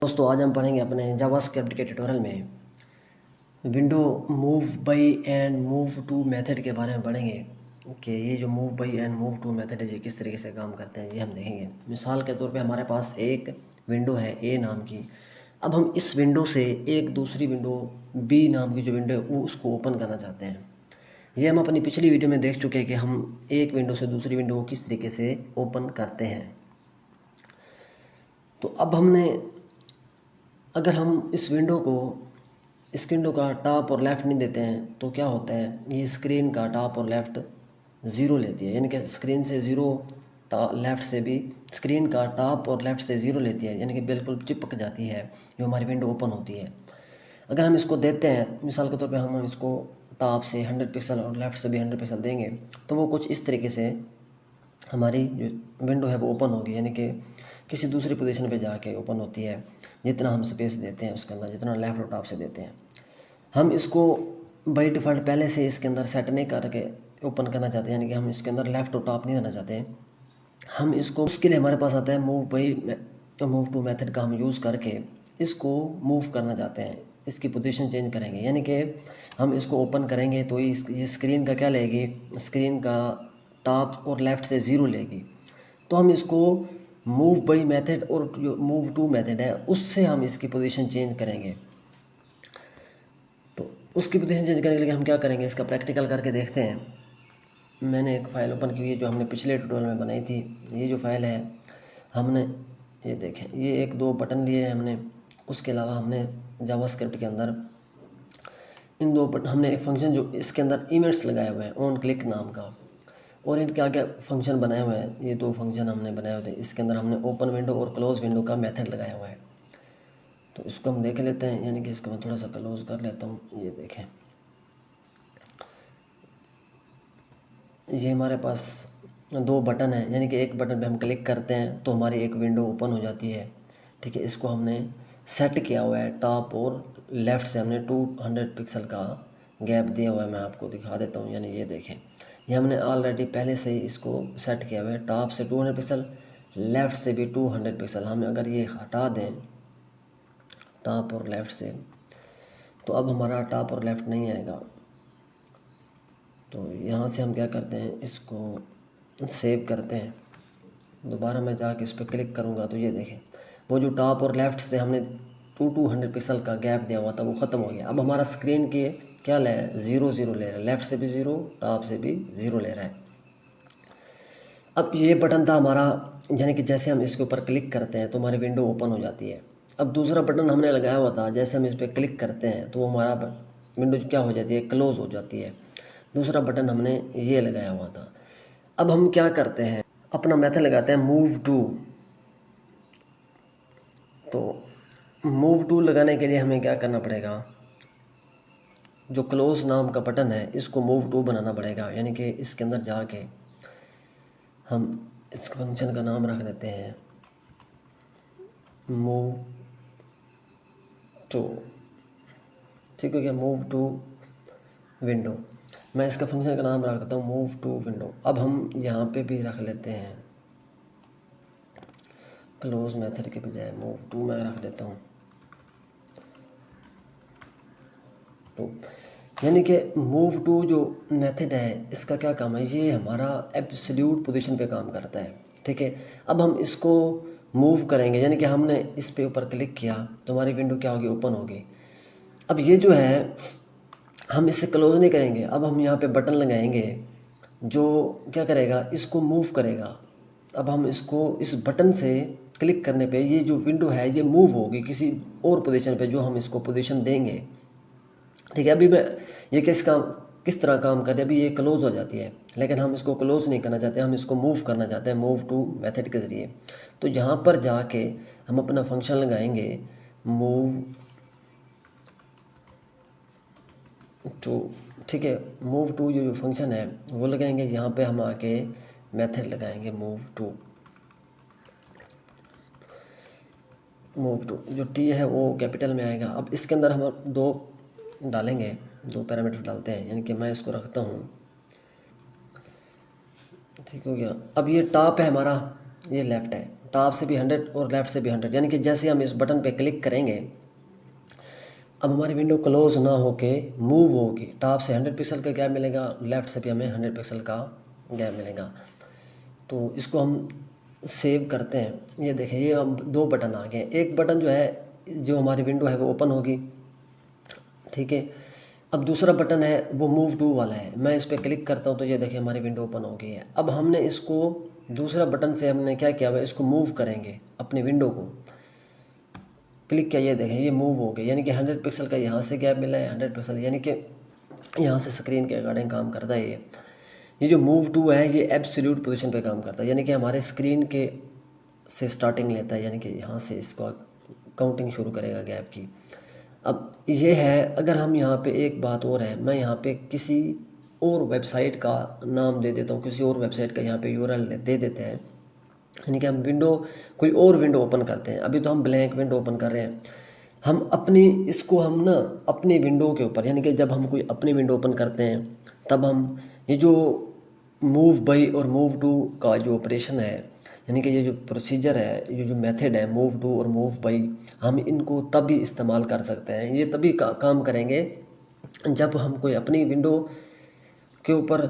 दोस्तों आज हम पढ़ेंगे अपने जावास्क्रिप्ट के ट्यूटोरियल में window move by and move to method के बारे में पढ़ेंगे कि ये जो move by and move to method है ये किस तरीके से काम करते हैं ये हम देखेंगे। मिसाल के तौर पे हमारे पास एक विंडो है ए नाम की। अब हम इस विंडो से एक दूसरी विंडो बी नाम की जो विंडो है वो उसको ओपन करना चाहते हैं। ये हम अपनी पिछली वीडियो में देख चुके हैं कि हम एक विंडो से दूसरी विंडो को किस तरीके से ओपन करते हैं। तो अब अगर हम इस विंडो का टॉप और लेफ़्ट नहीं देते हैं तो क्या होता है, ये स्क्रीन का टॉप और लेफ़्ट ज़ीरो लेती है, यानी कि स्क्रीन से ज़ीरो लेफ़्ट से भी स्क्रीन का टॉप और लेफ़्ट से ज़ीरो लेती है, यानी कि बिल्कुल चिपक जाती है जो हमारी विंडो ओपन होती है। अगर हम इसको देते हैं, मिसाल के तौर पे हम इसको टॉप से 100 पिक्सल और लेफ़्ट से भी 100 पिक्सल देंगे तो वो कुछ इस तरीके से हमारी जो विंडो है वो ओपन होगी, यानी कि किसी दूसरी पोजीशन पे जाके ओपन होती है जितना हम स्पेस देते हैं उसके अंदर, जितना लेफ़्ट और टॉप से देते हैं। हम इसको बाई डिफ़ॉल्ट पहले से इसके अंदर सेट नहीं करके ओपन करना चाहते हैं, यानी कि हम इसके अंदर लेफ़्ट और टॉप नहीं देना चाहते। हम इसको उसके लिए हमारे पास आता है मूव टू मेथड का हम यूज़ करके इसको मूव करना चाहते हैं, इसकी पोजीशन चेंज करेंगे, यानी कि हम इसको ओपन करेंगे तो ये स्क्रीन का क्या लेगी, स्क्रीन का टॉप और लेफ़्ट से ज़ीरो लेगी। तो हम इसको मूव बाई मेथड और जो मूव टू मेथड है उससे हम इसकी पोजीशन चेंज करेंगे। तो उसकी पोजीशन चेंज करने के लिए हम क्या करेंगे, इसका प्रैक्टिकल करके देखते हैं। मैंने एक फ़ाइल ओपन की हुई है जो हमने पिछले ट्यूटोरियल में बनाई थी। ये जो फ़ाइल है हमने, ये देखें, ये एक दो बटन लिए हैं हमने। उसके अलावा हमने जावास्क्रिप्ट के अंदर इन दो बटन, हमने एक फंक्शन जो इसके अंदर इवेंट्स लगाए हुए हैं ऑन क्लिक नाम का, और इनके आगे फंक्शन बनाए हुए हैं। ये दो फंक्शन हमने बनाए हुए थे। इसके अंदर हमने ओपन विंडो और क्लोज़ विंडो का मेथड लगाया हुआ है। तो इसको हम देख लेते हैं, यानी कि इसको मैं थोड़ा सा क्लोज़ कर लेता हूँ। ये देखें, ये हमारे पास दो बटन है, यानी कि एक बटन पे हम क्लिक करते हैं तो हमारी एक विंडो ओपन हो जाती है। ठीक है, इसको हमने सेट किया हुआ है, टॉप और लेफ़्ट से हमने 200 पिक्सल का गैप दिया हुआ है। मैं आपको दिखा देता हूँ, यानी ये देखें, ये हमने ऑलरेडी पहले से ही इसको सेट किया हुआ है। टॉप से 200 पिक्सल, लेफ़्ट से भी 200 पिक्सल। हम अगर ये हटा दें टॉप और लेफ़्ट से तो अब हमारा टॉप और लेफ़्ट नहीं आएगा। तो यहाँ से हम क्या करते हैं, इसको सेव करते हैं। दोबारा मैं जाके इस पर क्लिक करूँगा तो ये देखें, वो जो टॉप और लेफ़्ट से हमने 200 पिक्सल का गैप दिया हुआ था वो ख़त्म हो गया। अब हमारा स्क्रीन के क्या ले रहा है, ज़ीरो ज़ीरो ले रहा है, लेफ़्ट से भी ज़ीरो, टॉप से भी ज़ीरो ले रहा है। अब ये बटन था हमारा, यानी कि जैसे हम इसके ऊपर क्लिक करते हैं तो हमारी विंडो ओपन हो जाती है। अब दूसरा बटन हमने लगाया हुआ था, जैसे हम इस पर क्लिक करते हैं तो हमारा विंडो क्या हो जाती है, क्लोज़ हो जाती है। दूसरा बटन हमने ये लगाया हुआ था। अब हम क्या करते हैं, अपना मेथड लगाते हैं मूव टू। तो मूव टू लगाने के लिए हमें क्या करना पड़ेगा, जो क्लोज नाम का बटन है इसको मूव टू बनाना पड़ेगा, यानी कि इसके अंदर जाके हम इस फंक्शन का नाम रख देते हैं मूव टू। ठीक हो गया, मूव टू विंडो। मैं इसका फंक्शन का नाम रख देता हूँ मूव टू विंडो। अब हम यहाँ पे भी रख लेते हैं क्लोज मेथड के बजाय मूव टू मैं रख देता हूँ टू। यानी कि मूव टू जो मेथड है इसका क्या काम है, ये हमारा एब्सोल्यूट पोजीशन पे काम करता है। ठीक है, अब हम इसको मूव करेंगे, यानी कि हमने इस पे ऊपर क्लिक किया तो हमारी विंडो क्या होगी, ओपन होगी। अब ये जो है हम इसे क्लोज नहीं करेंगे, अब हम यहाँ पे बटन लगाएंगे जो क्या करेगा, इसको मूव करेगा। अब हम इसको इस बटन से क्लिक करने पे ये जो विंडो है ये मूव होगी किसी और पोजीशन पे जो हम इसको पोजीशन देंगे। ठीक है, अभी मैं ये किस तरह काम कर रही है, अभी ये क्लोज़ हो जाती है, लेकिन हम इसको क्लोज़ नहीं करना चाहते, हम इसको मूव करना चाहते हैं मूव टू मेथड के ज़रिए। तो यहाँ पर जाके हम अपना फंक्शन लगाएंगे मूव टू। ठीक है, मूव टू जो फंक्शन है वो लगाएंगे, यहाँ पे हम आके मेथड लगाएंगे मूव टू। मूव टू जो टी है वो कैपिटल में आएगा। अब इसके अंदर हम दो डालेंगे, दो पैरामीटर डालते हैं, यानी कि मैं इसको रखता हूँ, ठीक हो गया। अब ये टॉप है हमारा, ये लेफ़्ट है, टॉप से भी 100 और लेफ़्ट से भी 100, यानी कि जैसे हम इस बटन पे क्लिक करेंगे अब हमारी विंडो क्लोज ना होके मूव होगी। टॉप से 100 पिक्सल का गैप मिलेगा, लेफ़्ट से भी हमें 100 पिक्सल का गैप मिलेगा। तो इसको हम सेव करते हैं। ये देखें, ये हम 2 बटन आ गए। एक बटन जो है, जो हमारी विंडो है वो ओपन होगी, ठीक है। अब दूसरा बटन है वो मूव टू वाला है, मैं इस पर क्लिक करता हूँ तो ये देखिए हमारी विंडो ओपन हो गई है। अब हमने इसको दूसरा बटन से हमने क्या किया हुआ है, इसको मूव करेंगे अपनी विंडो को, क्लिक किया, ये देखें ये मूव हो गई, यानी कि 100 पिक्सल का यहाँ से गैप मिला है, 100 पिक्सल, यानी कि यहाँ से स्क्रीन के अकॉर्डिंग काम करता है ये जो मूव टू है ये एब्सोल्यूट पोजीशन पे काम करता है, यानी कि हमारे स्क्रीन के से स्टार्टिंग लेता है, यानी कि यहाँ से इसको काउंटिंग शुरू करेगा गैप की। अब ये है, अगर हम यहाँ पे एक बात और है, मैं यहाँ पे किसी और वेबसाइट का नाम दे देता हूँ, किसी और वेबसाइट का यहाँ पे यूआरएल दे देते हैं, यानी कि हम विंडो कोई और विंडो ओपन करते हैं। अभी तो हम ब्लैंक विंडो ओपन कर रहे हैं, हम अपनी इसको हम ना अपनी विंडो के ऊपर, यानी कि जब हम कोई अपनी विंडो ओपन करते हैं तब हम ये जो मूव बाई और मूव टू का जो ऑपरेशन है, यानी कि ये जो प्रोसीजर है, ये जो मेथड है मूव टू और मूव बाई, हम इनको तभी इस्तेमाल कर सकते हैं, ये तभी काम करेंगे जब हम कोई अपनी विंडो के ऊपर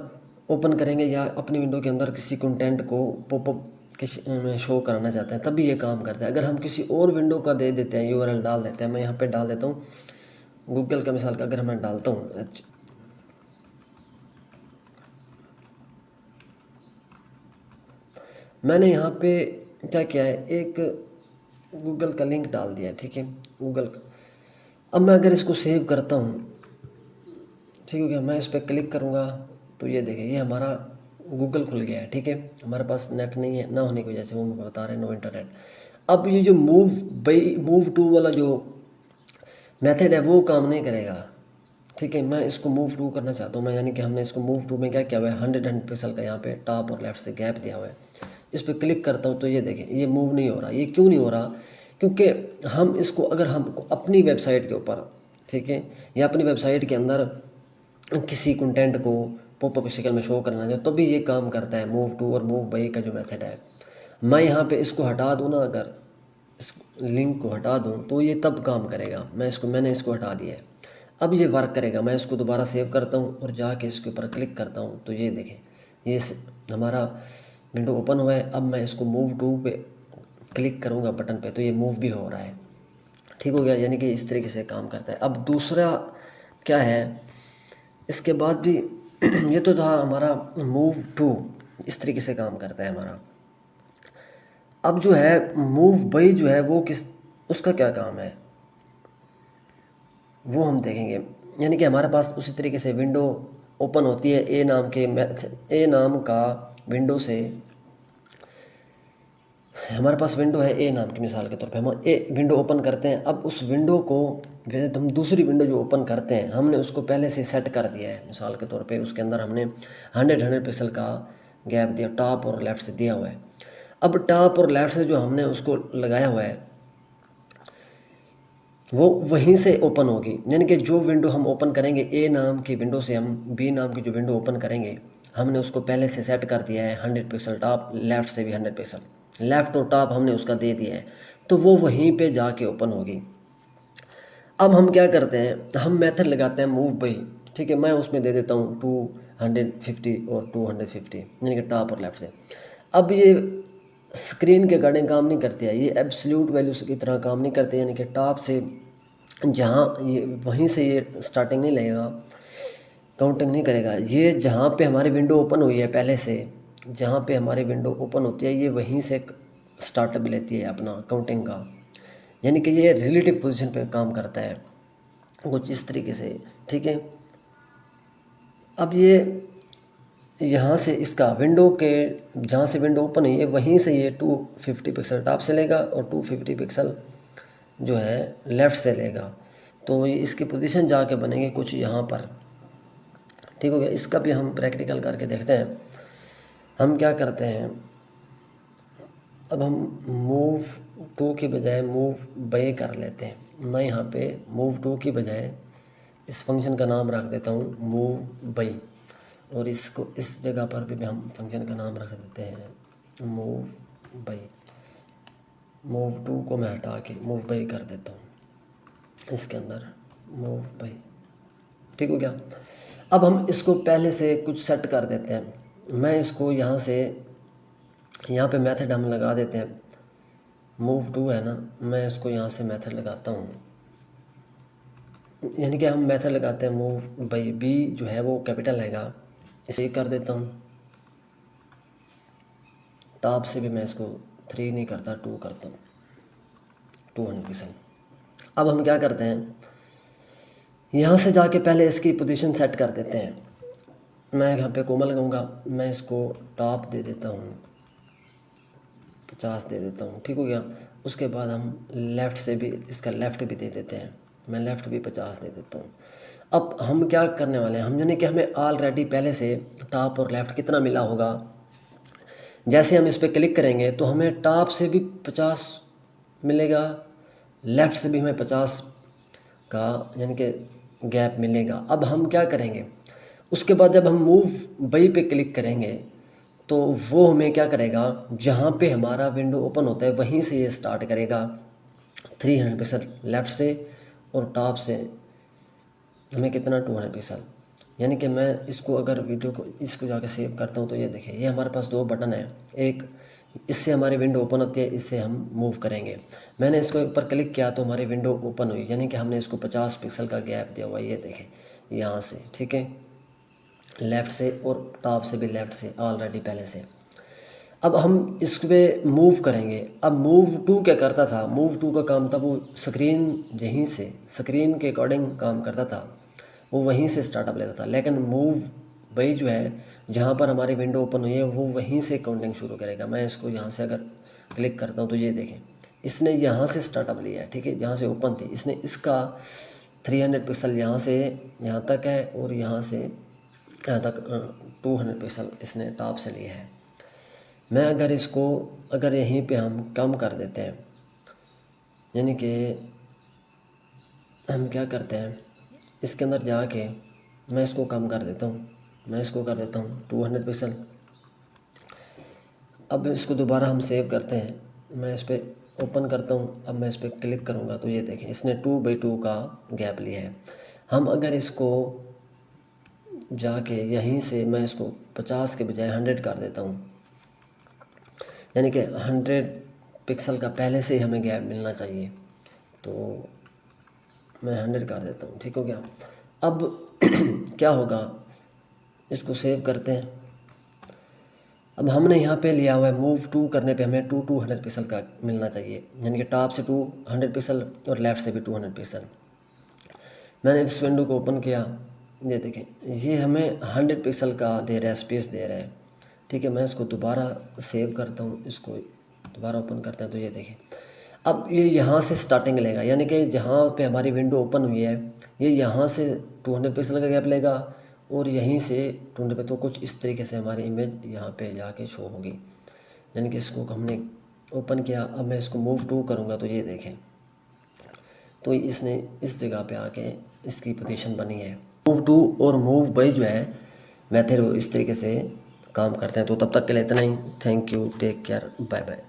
ओपन करेंगे या अपनी विंडो के अंदर किसी कंटेंट को पॉपअप किसी में शो कराना चाहते हैं, तभी ये काम करता है। अगर हम किसी और विंडो का दे देते हैं, यूआरएल डाल देते हैं, मैं यहाँ पे डाल देता हूँ गूगल का मिसाल का, अगर मैं डालता हूँ मैंने यहाँ पे क्या किया है, एक गूगल का लिंक डाल दिया है, ठीक है, गूगल का। अब मैं अगर इसको सेव करता हूँ, ठीक हो गया, मैं इस पर क्लिक करूँगा तो ये देखिए ये हमारा गूगल खुल गया है, ठीक है। हमारे पास नेट नहीं है, ना होने की वजह से वो मैं बता रहे हैं, नो इंटरनेट। अब ये जो मूव टू वाला जो मेथड है वो काम नहीं करेगा, ठीक है। मैं इसको मूव टू करना चाहता हूँ, मैं यानी कि हमने इसको मूव टू में क्या किया हुआ है, 100 पिक्सल का यहाँ पे टॉप और लेफ्ट से गैप दिया हुआ है। इस पर क्लिक करता हूँ तो ये देखें ये मूव नहीं हो रहा। ये क्यों नहीं हो रहा? क्योंकि हम इसको अगर हम अपनी वेबसाइट के ऊपर, ठीक है, या अपनी वेबसाइट के अंदर किसी कंटेंट को पॉपअप शक्ल में शो करना चाहिए तो भी ये काम करता है मूव टू और मूव बाई का जो मेथड है। मैं यहाँ पे इसको हटा दूँ ना, अगर इस लिंक को हटा दूँ तो ये तब काम करेगा। मैंने इसको हटा दिया है, अब ये वर्क करेगा। मैं इसको दोबारा सेव करता हूँ और जाके इसके ऊपर क्लिक करता हूँ तो ये देखें ये हमारा विंडो ओपन हुआ है। अब मैं इसको मूव टू पे क्लिक करूँगा बटन पे तो ये मूव भी हो रहा है, ठीक हो गया, यानी कि इस तरीके से काम करता है। अब दूसरा क्या है, इसके बाद भी ये तो था हमारा मूव टू, इस तरीके से काम करता है हमारा। अब जो है मूव बाई जो है वो उसका क्या काम है वो हम देखेंगे। यानी कि हमारे पास उसी तरीके से विंडो ओपन होती है ए नाम का विंडो से, हमारे पास विंडो है ए नाम की, मिसाल के तौर पे हम ए विंडो ओपन करते हैं। अब उस विंडो को जैसे हम दूसरी विंडो जो ओपन करते हैं हमने उसको पहले से सेट कर दिया है, मिसाल के तौर पे उसके अंदर हमने 100 पिक्सल का गैप दिया, टॉप और लेफ़्ट से दिया हुआ है। अब टॉप और लेफ़्ट से जो हमने उसको लगाया हुआ है वो वहीं से ओपन होगी, यानी कि जो विंडो हम ओपन करेंगे ए नाम की विंडो से हम बी नाम की जो विंडो ओपन करेंगे हमने उसको पहले से सेट कर दिया है 100 पिक्सल टॉप, लेफ़्ट से भी 100 पिक्सल, लेफ़्ट और टॉप हमने उसका दे दिया है तो वो वहीं पे जाके ओपन होगी। अब हम क्या करते हैं, हम मेथड लगाते हैं मूव बाई, ठीक है, मैं उसमें दे देता हूँ 250 और 250, यानी कि टॉप और लेफ़्ट से। अब ये स्क्रीन के अकॉर्डिंग काम नहीं करती है, ये एब्सोल्यूट वैल्यूज़ की तरह काम नहीं करते, यानी कि टॉप से जहाँ ये वहीं से ये स्टार्टिंग नहीं लगेगा, काउंटिंग नहीं करेगा। ये जहाँ पे हमारी विंडो ओपन हुई है पहले से, जहाँ पे हमारी विंडो ओपन होती है ये वहीं से स्टार्टअप लेती है अपना काउंटिंग का, यानी कि ये रिलेटिव पोजीशन पे काम करता है कुछ इस तरीके से, ठीक है। अब ये यहाँ से इसका विंडो के जहाँ से विंडो ओपन हुई है वहीं से ये 250 पिक्सल टॉप से लेगा और 250 पिक्सल जो है लेफ़्ट से लेगा, तो ये इसकी पोजीशन जाके बनेंगे कुछ यहाँ पर, ठीक हो गया। इसका भी हम प्रैक्टिकल करके देखते हैं। हम क्या करते हैं, अब हम मूव टू की बजाय मूव बाई कर लेते हैं। मैं यहाँ पे मूव टू की बजाय इस फंक्शन का नाम रख देता हूँ मूव बाई, और इस जगह पर भी हम फंक्शन का नाम रख देते हैं मूव बाई, मूव टू को मैं हटा के मूव बाई कर देता हूँ इसके अंदर, मूव बाई। ठीक हो गया। अब हम इसको पहले से कुछ सेट कर देते हैं। मैं इसको यहाँ से, यहाँ पे मेथड हम लगा देते हैं, मूव टू है ना, मैं इसको यहाँ से मेथड लगाता हूँ, यानी कि हम मेथड लगाते हैं मूव बाई, बी जो है वो कैपिटल हैगा, इसे कर देता हूँ। टॉप से भी मैं इसको 3 नहीं करता, 2 करता हूँ, 200 पिक्सल। अब हम क्या करते हैं, यहाँ से जाके पहले इसकी पोजीशन सेट कर देते हैं। मैं यहाँ पे कोमा लगाऊंगा, मैं इसको टॉप दे देता हूँ 50 दे देता हूँ। ठीक हो गया। उसके बाद हम लेफ़्ट से भी इसका लेफ़्ट भी दे देते हैं, मैं लेफ़्ट भी 50 दे देता हूँ। अब हम क्या करने वाले हैं, हम यानी कि हमें ऑलरेडी पहले से टॉप और लेफ़्ट कितना मिला होगा, जैसे हम इस पर क्लिक करेंगे तो हमें टॉप से भी 50 मिलेगा, लेफ़्ट से भी हमें 50 का यानी कि गैप मिलेगा। अब हम क्या करेंगे, उसके बाद जब हम मूव बाई पे क्लिक करेंगे तो वो हमें क्या करेगा, जहाँ पे हमारा विंडो ओपन होता है वहीं से ये स्टार्ट करेगा 300 पिक्सल लेफ़्ट से, और टॉप से हमें कितना 200 पिक्सल। यानी कि मैं इसको अगर वीडियो को इसको जाके सेव करता हूँ तो ये देखिए, ये हमारे पास 2 बटन है, एक इससे हमारी विंडो ओपन होती है, इससे हम मूव करेंगे। मैंने इसको एक पर क्लिक किया तो हमारी विंडो ओपन हुई, यानी कि हमने इसको 50 पिक्सल का गैप दिया हुआ है, ये देखें यहाँ से। ठीक है, लेफ़्ट से और टॉप से भी लेफ़्ट से ऑलरेडी पहले से। अब हम इस पे मूव करेंगे। अब मूव टू क्या करता था, मूव टू का काम था वो स्क्रीन यहीं से स्क्रीन के अकॉर्डिंग काम करता था, वो वहीं से स्टार्टअप लेता था। लेकिन मूव बाई जो है, जहाँ पर हमारी विंडो ओपन हुई है वो वहीं से काउंटिंग शुरू करेगा। मैं इसको यहाँ से अगर क्लिक करता हूँ तो ये देखें, इसने यहाँ से स्टार्टअप लिया है। ठीक है, जहाँ से ओपन थी इसने इसका 300 पिक्सल यहाँ से यहाँ तक है, और यहाँ से यहाँ तक 200 पिक्सल इसने टॉप से लिया है। मैं अगर इसको अगर यहीं पे हम कम कर देते हैं, यानी कि हम क्या करते हैं, इसके अंदर जाके मैं इसको कम कर देता हूँ, मैं इसको कर देता हूँ 200 पिक्सल। अब इसको दोबारा हम सेव करते हैं, मैं इस पर ओपन करता हूँ। अब मैं इस पर क्लिक करूँगा तो ये देखें, इसने 2/2 का गैप लिया है। हम अगर इसको जाके यहीं से मैं इसको 50 के बजाय 100 कर देता हूँ, यानी कि 100 पिक्सल का पहले से ही हमें गैप मिलना चाहिए, तो मैं 100 कर देता हूँ। ठीक हो गया। अब क्या होगा, इसको सेव करते हैं। अब हमने यहाँ पे लिया हुआ है मूव टू करने पे हमें 200 पिक्सल का मिलना चाहिए, यानी कि टॉप से 200 पिक्सल और लेफ़्ट से भी 200 पिक्सल। मैंने इस विंडो को ओपन किया, ये देखें ये हमें 100 पिक्सल का दे रहा है, स्पेस दे रहा है। ठीक है, मैं इसको दोबारा सेव करता हूँ, इसको दोबारा ओपन करते हैं तो ये देखें, अब ये यहाँ से स्टार्टिंग लेगा, यानी कि जहाँ पे हमारी विंडो ओपन हुई है ये यहाँ से 200 पिक्सल का गैप लेगा, और यहीं से 200 पे, तो कुछ इस तरीके से हमारी इमेज यहाँ पे जाके शो होगी। यानी कि इसको हमने ओपन किया, अब मैं इसको मूव टू करूँगा तो ये देखें, तो इसने इस जगह पे आके इसकी पोजीशन बनी है। मूव टू और मूव बाई जो है मेथड वो इस तरीके से काम करते हैं। तो तब तक के लिए इतना ही। Thank you, take care, bye bye.